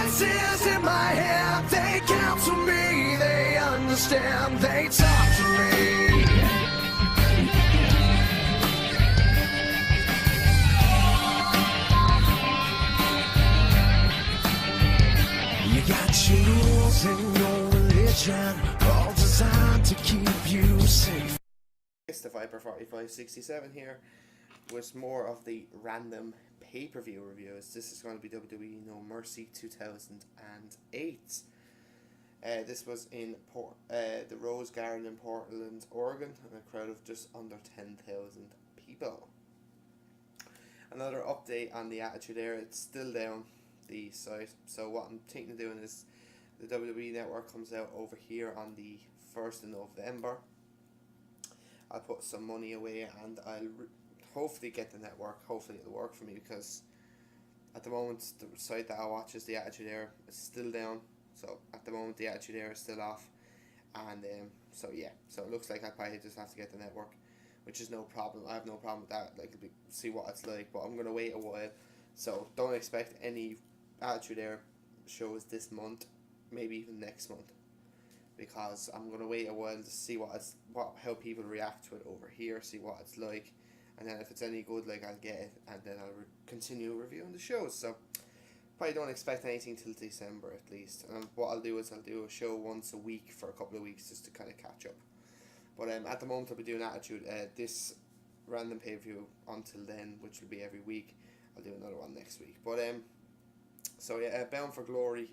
Voices in my head, they counsel me, they understand, they talk to me. You got your rules and your religion, all designed to keep you safe. It's the Viper 4567 here with more of the random pay-per-view reviews. This is going to be WWE No Mercy 2008. This was in the Rose Garden in Portland, Oregon, and a crowd of just under 10,000 people. Another update on the Attitude Era, it's still down the site. So what I'm thinking of doing is the WWE Network comes out over here on the 1st of November. I'll put some money away and I'll hopefully get the network. Hopefully it'll work for me, because at the moment the site that I watch is the Attitude Era. It's still down. So at the moment the Attitude Era is still off. And so yeah. So it looks like I probably just have to get the network, which is no problem. I have no problem with that. Like, see what it's like. But I'm going to wait a while. So don't expect any Attitude Era shows this month. Maybe even next month. Because I'm going to wait a while to see how people react to it over here, see what it's like, and then if it's any good, like, I'll get it, and then I'll continue reviewing the shows. So probably don't expect anything till December at least. And what I'll do is I'll do a show once a week for a couple of weeks just to kind of catch up. But at the moment I'll be doing Attitude, this random pay-per-view until then, which will be every week. I'll do another one next week. But so yeah, Bound for Glory.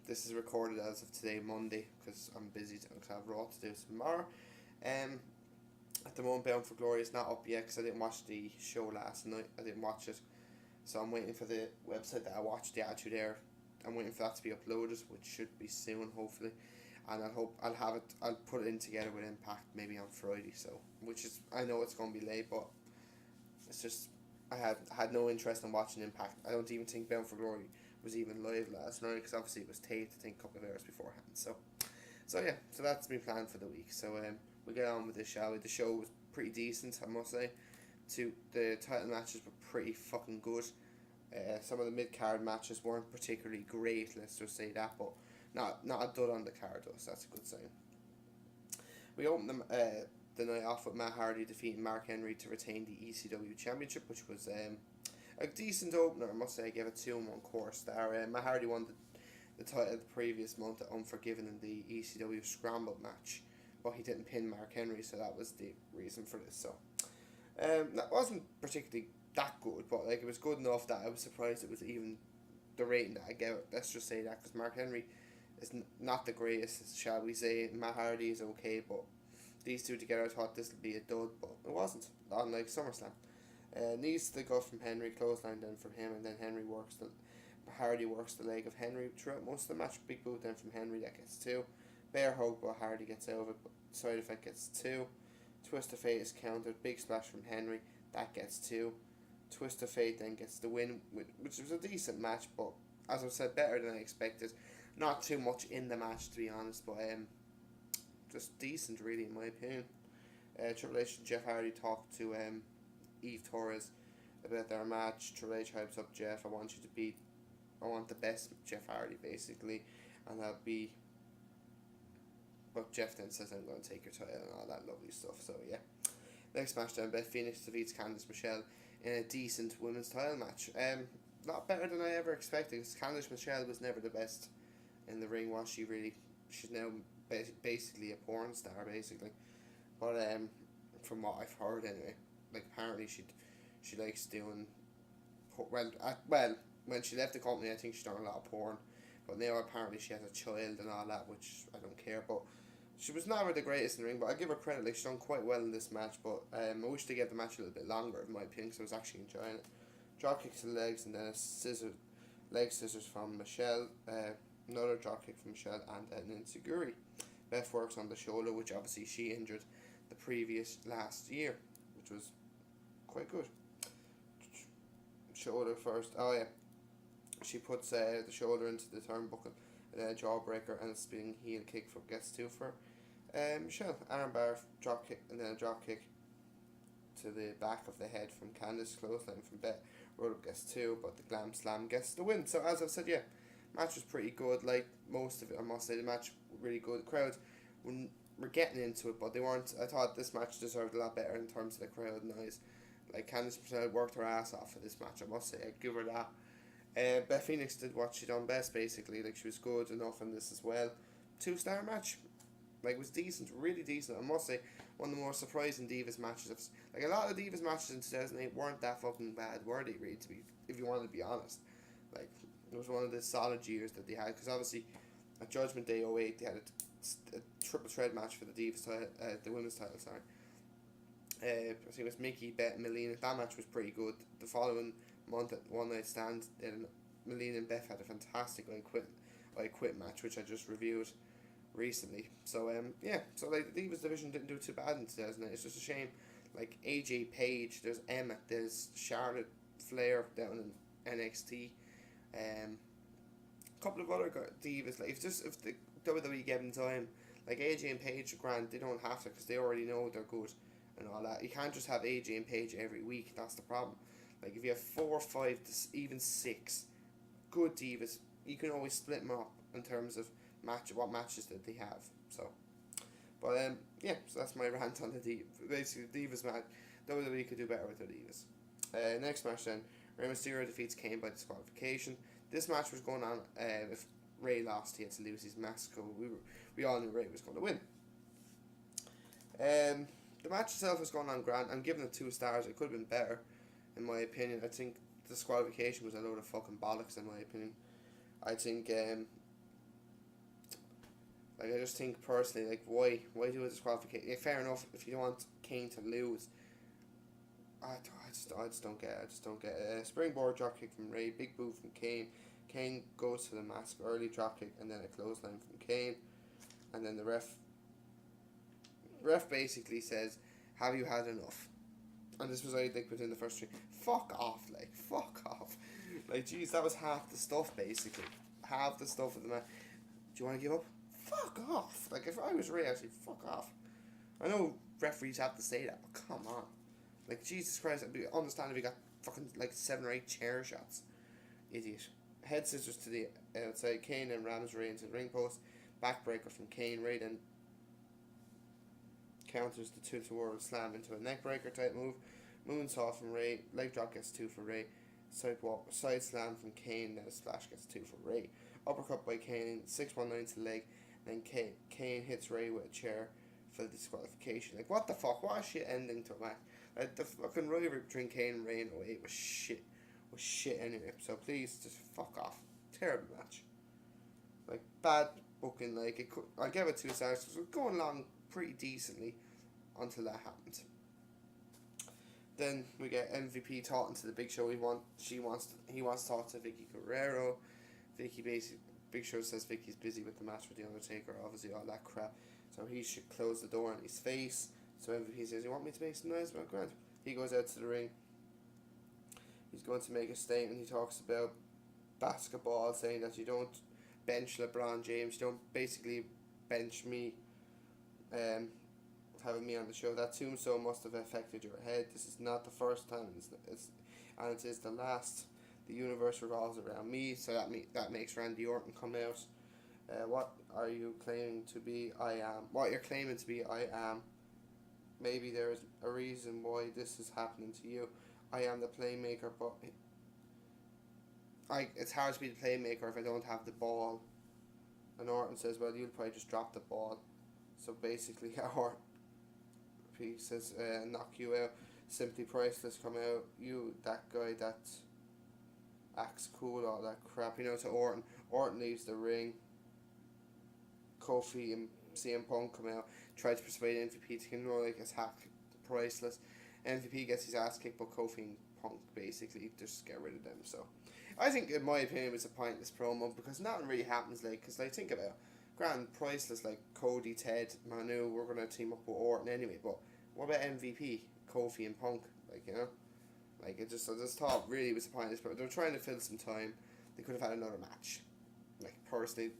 This is recorded as of today, Monday, because I'm busy because I have Raw to do tomorrow. At the moment, Bound for Glory is not up yet because I didn't watch the show last night. I didn't watch it, so I'm waiting for the website that I watched, the Attitude Era. I'm waiting for that to be uploaded, which should be soon, hopefully. And I'll put it in together with Impact maybe on Friday. So, I know it's going to be late, but it's just I had no interest in watching Impact. I don't even think Bound for Glory was even live last night, because obviously it was taped, I think, a couple of hours beforehand. So yeah, so that's my plan for the week. So we get on with this, shall we? The show was pretty decent, I must say. The title matches were pretty fucking good. Some of the mid-card matches weren't particularly great, let's just say that, but not a dud on the card, though, so that's a good sign. We opened the night off with Matt Hardy defeating Mark Henry to retain the ECW Championship, which was a decent opener, I must say. I gave it 2 1/4 star. Matt Hardy won the title the previous month at Unforgiven in the ECW Scramble match, but he didn't pin Mark Henry, so that was the reason for this. So that wasn't particularly that good, but like, it was good enough that I was surprised it was even the rating that I gave it. Let's just say that, because Mark Henry is not the greatest, shall we say. Matt Hardy is okay, but these two together, I thought this would be a dud, but it wasn't, unlike SummerSlam. Knees to the gut from Henry, clothesline then from him, and then Hardy works the leg of Henry throughout most of the match. Big boot then from Henry, that gets 2. Bear hug, but Hardy gets out of it, but side effect gets 2. Twist of Fate is countered, big splash from Henry, that gets 2. Twist of Fate then gets the win, which was a decent match, but as I said, better than I expected. Not too much in the match, to be honest, but just decent, really, in my opinion. Triple H and Jeff Hardy talked to Eve Torres about their match. Triple H hypes up Jeff. I want the best Jeff Hardy, basically, and that'll be. But Jeff then says, I'm going to take your title and all that lovely stuff. So yeah, next match then, Beth Phoenix defeats Candice Michelle in a decent women's title match. Not better than I ever expected, because Candice Michelle was never the best in the ring, was she? Really, she's now basically a porn star, basically. But from what I've heard anyway, like, apparently she likes doing, well, when she left the company, I think she's done a lot of porn, but now apparently she has a child and all that, which I don't care. But she was never the greatest in the ring, but I give her credit, like, she's done quite well in this match. But I wish they get the match a little bit longer, in my opinion, so I was actually enjoying it. Drop kick to the legs, and then a leg scissors from Michelle, another drop kick from Michelle, and an enziguri. Beth works on the shoulder, which obviously she injured the previous last year, which was quite good. Shoulder first. Oh yeah, she puts the shoulder into the turnbuckle, and then a jawbreaker and a spinning heel kick for gets 2 for Michelle. Armbar, drop kick, and then a drop kick to the back of the head from Candice, clothesline from Beth. Roll Up gets 2, but the Glam Slam gets the win. So as I've said, yeah, match was pretty good. Like most of it, I must say, the match really good. The crowd were getting into it, but they weren't. I thought this match deserved a lot better in terms of the crowd noise. Like Candice worked her ass off for this match, I must say. I'd give her that. Beth Phoenix did what she done best, basically. Like, she was good enough in this as well. 2-star match. Like, it was decent, really decent. I must say, one of the more surprising Divas matches. Like, a lot of Divas matches in 2008 weren't that fucking bad, were they, really, if you wanted to be honest. Like, it was one of the solid years that they had, because obviously, at Judgment Day 08, they had a triple threat match for the Divas title, the women's title, sorry. I think it was Mickey, Beth, and Melina. That match was pretty good. The following month at One Night Stand, Melina and Beth had a fantastic I Quit match, which I just reviewed recently. So yeah, so like the Divas division didn't do too bad in 2008. It's just a shame. Like AJ Page, there's Emma, there's Charlotte Flair down in NXT, a couple of other divas. Like if the WWE gave them time, like AJ and Page are grand, they don't have to because they already know they're good and all that. You can't just have AJ and Page every week. That's the problem. Like if you have 4, 5, even 6 good divas, you can always split them up in terms of what matches that they have. So, but yeah, so that's my rant on the Divas. Basically, Divas match. WWE could do better with their Divas. Next match then, Rey Mysterio defeats Kane by disqualification. This match was going on. If Rey lost, he had to lose his mask. So we all knew Rey was going to win. The match itself was going on grand. I'm giving it 2 stars. It could have been better, in my opinion. I think disqualification was a load of fucking bollocks, in my opinion. I think, I just think personally, like, why do a disqualification? Yeah, fair enough, if you don't want Kane to lose. I just don't get it. I just don't get it. Springboard dropkick from Rey, big boot from Kane. Kane goes to the mask, early dropkick, and then a clothesline from Kane. And then the ref basically says, have you had enough? And this was like within the first 3. Fuck off, like, fuck off. Like, jeez, that was half the stuff, basically. Half the stuff of the match. Do you want to give up? Fuck off. Like, if I was Rey, I'd say, fuck off. I know referees have to say that, but come on. Like, Jesus Christ, I understand if you got fucking, like, 7 or 8 chair shots. Idiot. Head scissors to the outside. Kane then rams Rey into the ring post. Backbreaker from Kane. Rey then counters the tilt-a-whirl slam into a neckbreaker type move. Moonsault from Rey. Leg drop gets 2 for Rey. Side slam from Kane. Then a splash gets 2 for Rey. Uppercut by Kane. 619 to the leg. Then Kane hits Rey with a chair for the disqualification. Like, what the fuck? What a shit ending to a match. Like, the fucking rivalry between Kane and Rey in 08 was shit. Was shit anyway. So please, just fuck off. Terrible match. Like, bad booking. Like, I gave it 2 stars. It was going along pretty decently until that happened. Then we get MVP talking to the Big Show. He wants to talk to Vicky Guerrero. Big Show says Vicky's busy with the match with the Undertaker, obviously all that crap. So he should close the door in his face. So MVP says, you want me to make some noise about Grant? He goes out to the ring. He's going to make a statement. He talks about basketball, saying that you don't bench LeBron James. You don't basically bench me, having me on the show. That tombstone must have affected your head. This is not the first time, and it is the last. The universe revolves around me, so that makes Randy Orton come out. What are you claiming to be? I am. What you're claiming to be, I am. Maybe there is a reason why this is happening to you. I am the playmaker, but it's hard to be the playmaker if I don't have the ball. And Orton says, well, you'll probably just drop the ball. So basically, he says, knock you out. Simply Priceless come out. You, that guy that acts cool, all that crap, to Orton. Orton leaves the ring. Kofi and CM Punk come out, try to persuade MVP to ignore like his hack Priceless. MVP gets his ass kicked, but Kofi and Punk basically just get rid of them. So I think, in my opinion, it was a pointless promo because nothing really happens. Like, because like, think about Grand Priceless, like Cody, Ted, Manu, we're gonna team up with Orton anyway. But what about MVP, Kofi and Punk? Like, like I just thought really it was a pointless. But they were trying to fill some time. They could have had another match, like personally,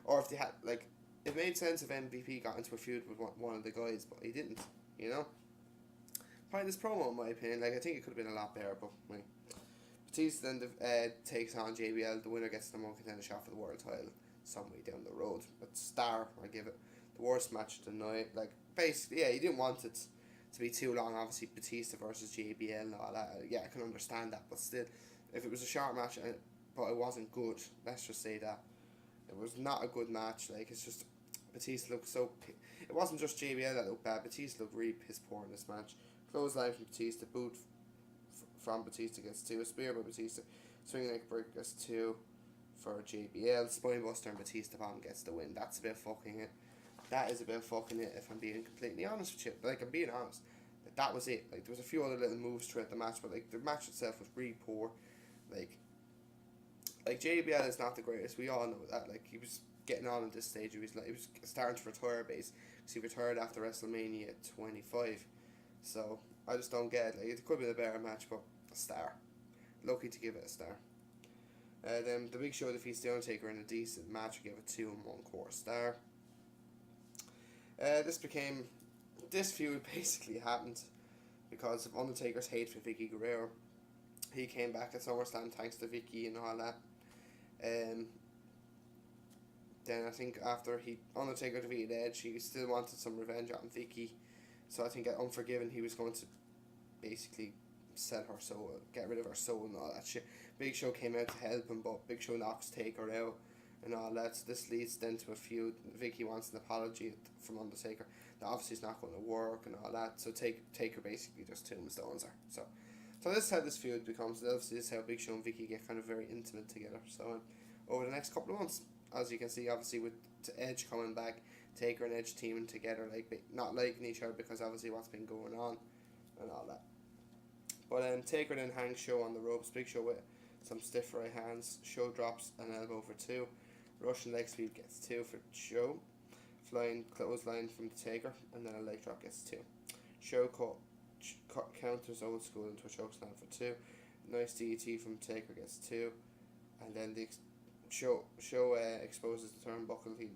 or if they had like. It made sense if MVP got into a feud with one of the guys, but he didn't, Pointless promo in my opinion. Like, I think it could have been a lot better, but like, Batista then takes on JBL. The winner gets the number one contender shot for the world title some way down the road. But star, I give it the worst match of the night. Like, basically, yeah, you didn't want it to be too long. Obviously, Batista versus JBL and all that. Yeah, I can understand that, but still, if it was a short match, but it wasn't good. Let's just say that it was not a good match. Like, it's just Batista looked so. It wasn't just JBL that looked bad. Batista looked really piss poor in this match. Clothesline from Batista, boot from Batista gets 2. A spear by Batista, swinging neck break gets 2 for JBL. Spinebuster and Batista bomb gets the win. That's a bit fucking it. That is a bit fucking it. If I'm being completely honest with you, like, I'm being honest. That was it. Like, there was a few other little moves throughout the match, but like the match itself was really poor. Like JBL is not the greatest. We all know that. Like, he was getting on at this stage. He was starting to retire, base, because he retired after WrestleMania 25. So I just don't get it. Like, it could be a better match, but a star. Lucky to give it a star. Then the Big Show defeats the Undertaker in a decent match. I give it 2 1/4 star. This feud basically happened because of Undertaker's hate for Vicky Guerrero. He came back at SummerSlam thanks to Vicky and all that. Then I think after Undertaker defeated Edge, he still wanted some revenge on Vicky. So I think at Unforgiven he was going to basically sell her soul, get rid of her soul and all that shit. Big Show came out to help him, but Big Show knocks Taker out and all that. So this leads then to a feud. Vicky wants an apology from Undertaker. That obviously is not going to work and all that. So Taker basically just tombstones her. So this is how this feud becomes. Obviously this is how Big Show and Vicky get kind of very intimate together. So over the next couple of months, as you can see, obviously with Edge coming back, Taker and Edge teaming together, like not liking each other because obviously what's been going on and all that. But Taker then hangs Show on the ropes. Big Show with some stiff right hands. Show drops an elbow for 2. Russian leg sweep gets 2 for Show. Flying clothesline from Taker, and then a leg drop gets 2. Show counters old school into a chokeslam for 2. Nice DDT from Taker gets 2. And then the Show exposes the turnbuckle. He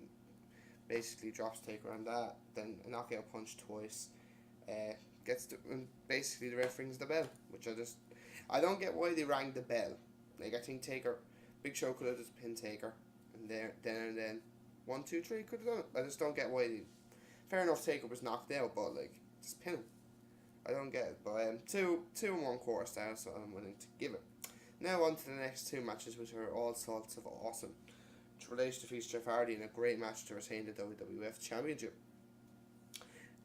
basically drops Taker on that. Then a knockout punch twice. And basically the ref rings the bell, which I don't get why they rang the bell. Like, I think Big Show could have just pinned Taker, and then 1, 2, 3 could have done it. I just don't get why fair enough, Taker was knocked out, but like, just pin him. I don't get it. But 2 1/4 stars, so I'm willing to give it. Now on to the next 2 matches, which are all sorts of awesome. Triple H defeats Jeff Hardy in a great match to retain the WWF Championship.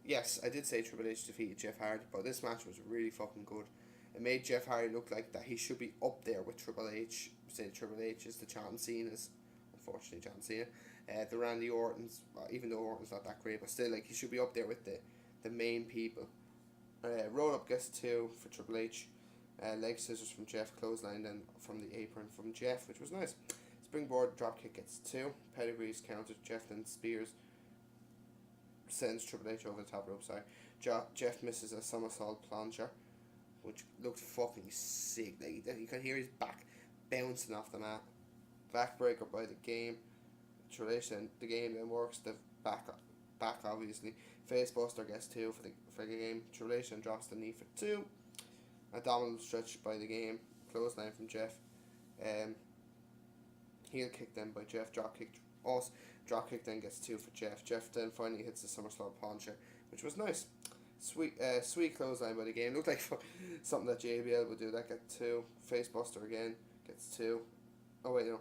Yes, I did say Triple H defeated Jeff Hardy, but this match was really fucking good. It made Jeff Hardy look like that he should be up there with Triple H. Say Triple H is the John Cena's, unfortunately John Cena. The Randy Orton's, even though Orton's not that great, but still, like, he should be up there with the main people. Roll up gets 2 for Triple H. Leg scissors from Jeff, clothesline then from the apron from Jeff, which was nice. Springboard dropkick gets 2. Pedigrees counted. Jeff then spears. Sends Triple H over the top rope. Jeff misses a somersault plunger, which looked fucking sick. Like, you can hear his back bouncing off the mat. Backbreaker by the Game. Triple H then the Game then works the back obviously. Facebuster gets 2 for the Game. Triple H then drops the knee for 2. Abdominal stretch by the Game. Clothesline from Jeff. Heel kick then by Jeff. Dropkick then gets 2 for Jeff. Jeff then finally hits the somersault puncher, which was nice. Sweet clothesline by the Game. Looked like something that JBL would do. That get 2. Facebuster again gets 2. Oh wait, no.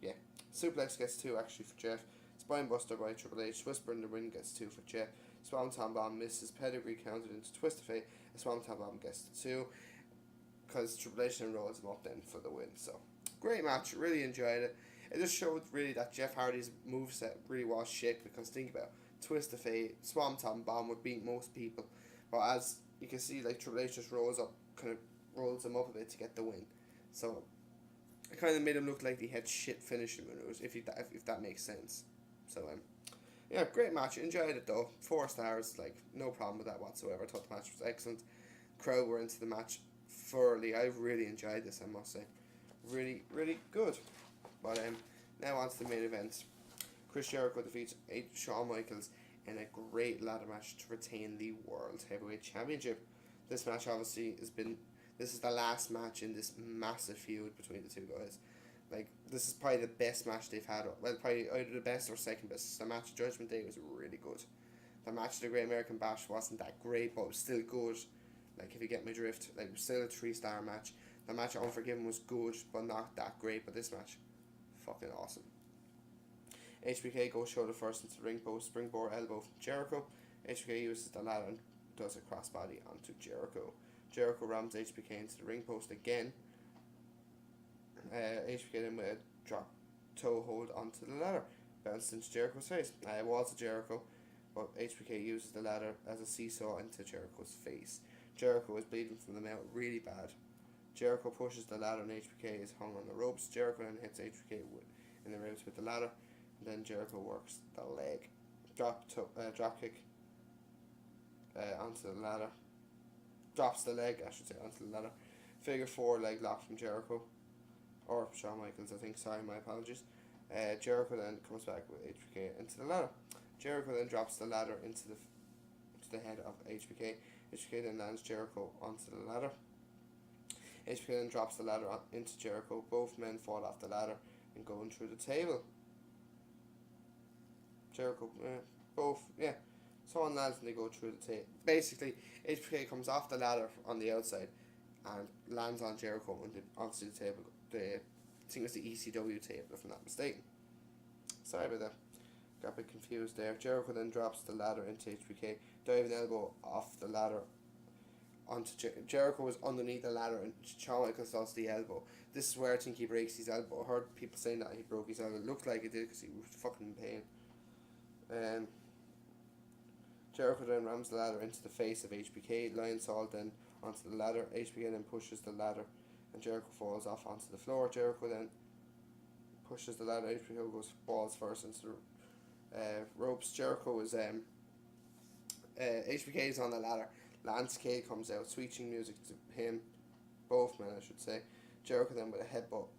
Yeah. Suplex gets 2 actually for Jeff. Spinebuster by Triple H. Whisper in the Ring gets 2 for Jeff. Swanton Bomb misses. Pedigree counted into Twist of Fate. A Swanton Bomb gets 2. Because Triple H then rolls him up then for the win. So, great match. Really enjoyed it. It just showed really that Jeff Hardy's moveset really was shit, because think about it, Twist of Fate, Swanton Bomb would beat most people. But as you can see, like, Triple H just rolls him up a bit to get the win. So it kind of made him look like he had shit finishing maneuvers, if that makes sense. So yeah, great match. Enjoyed it though. 4 stars, like, no problem with that whatsoever. I thought the match was excellent. Crowd were into the match thoroughly. I really enjoyed this, I must say. Really, really good. But now on to the main event. Chris Jericho defeats Shawn Michaels in a great ladder match to retain the World Heavyweight Championship. This match obviously has been This is the last match in this massive feud between the two guys. Like, this is probably the best match they've had. Well, probably either the best or second best. The match Judgment Day was really good. The match of the Great American Bash wasn't that great, but it was still good. Like, if you get my drift, like, it was still a 3-star match. The match at Unforgiven was good, but not that great. But this match, fucking awesome. HBK goes shoulder first into the ring post, springboard elbow from Jericho. HBK uses the ladder and does a crossbody onto Jericho. Jericho rams HBK into the ring post again. HBK then with a drop toe hold onto the ladder. Bounced into Jericho's face. It was a Jericho, but HBK uses the ladder as a seesaw into Jericho's face. Jericho is bleeding from the mouth really bad. Jericho pushes the ladder and HBK is hung on the ropes. Jericho then hits HBK in the ribs with the ladder. And then Jericho works the leg. Drop kick onto the ladder. Drops the leg, I should say, onto the ladder. Figure 4 leg lock from Jericho. Or Shawn Michaels, I think. Sorry, my apologies. Jericho then comes back with HBK into the ladder. Jericho then drops the ladder into the head of HBK. HBK then lands Jericho onto the ladder. HBK then drops the ladder into Jericho. Both men fall off the ladder and going through the table. Jericho, someone lands and they go through the table. Basically, HBK comes off the ladder on the outside and lands on Jericho and obviously the table. I think it was the ECW table, if I'm not mistaken. Sorry about that. Got a bit confused there. Jericho then drops the ladder into HBK. Diving elbow off the ladder onto Jericho was underneath the ladder and Shawn Michaels lost the elbow. This is where I think he breaks his elbow. I heard people saying that he broke his elbow. It looked like he did because he was fucking in pain. Jericho then rams the ladder into the face of HBK. Lionsault then onto the ladder. HBK then pushes the ladder and Jericho falls off onto the floor. Jericho then pushes the ladder. HBK goes balls first into the ropes. Jericho is HBK is on the ladder. Lance K comes out, switching music to him. Both men, I should say. Jericho then with a headbutt.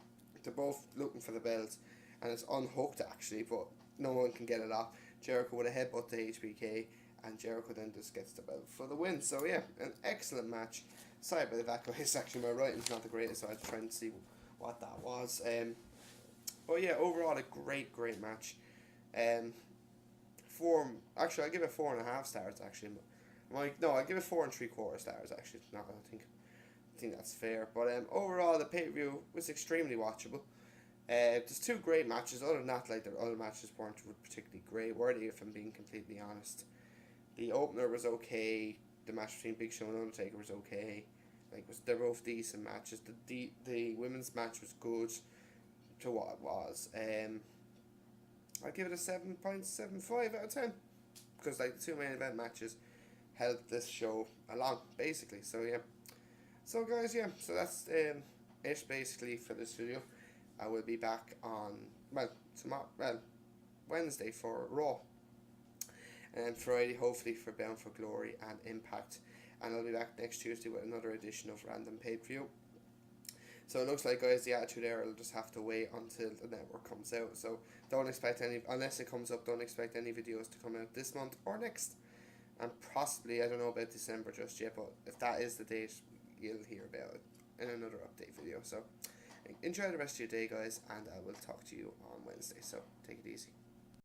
They're both looking for the belt, and it's unhooked actually, but no one can get it off. Jericho with a headbutt to HBK, and Jericho then just gets the belt for the win. So yeah, an excellent match. Sorry about that, guys. Actually, my writing's not the greatest, so I was trying to see what that was. But yeah, overall a great match. I give it 4.5 stars actually. I give it 4 3/4 stars actually. No, I think that's fair. But overall, the pay-per-view was extremely watchable. There's 2 great matches. Other than that, like, the other matches weren't particularly great, were they, if I'm being completely honest. The opener was okay. The match between Big Show and Undertaker was okay. They're both decent matches. The women's match was good to what it was. I'd give it a 7.75 out of 10 because the 2 main event matches helped this show along basically. So yeah. So guys, yeah. So that's it basically for this video. I will be back on Wednesday for Raw, and Friday hopefully for Bound for Glory and Impact, and I'll be back next Tuesday with another edition of Random Pay-Per-View. So it looks like, guys, the Attitude Era will just have to wait until the network comes out. So don't expect any, unless it comes up, don't expect any videos to come out this month or next, and possibly, I don't know about December just yet, but if that is the date, you'll hear about it in another update video. So enjoy the rest of your day, guys, and I will talk to you on Wednesday. So take it easy.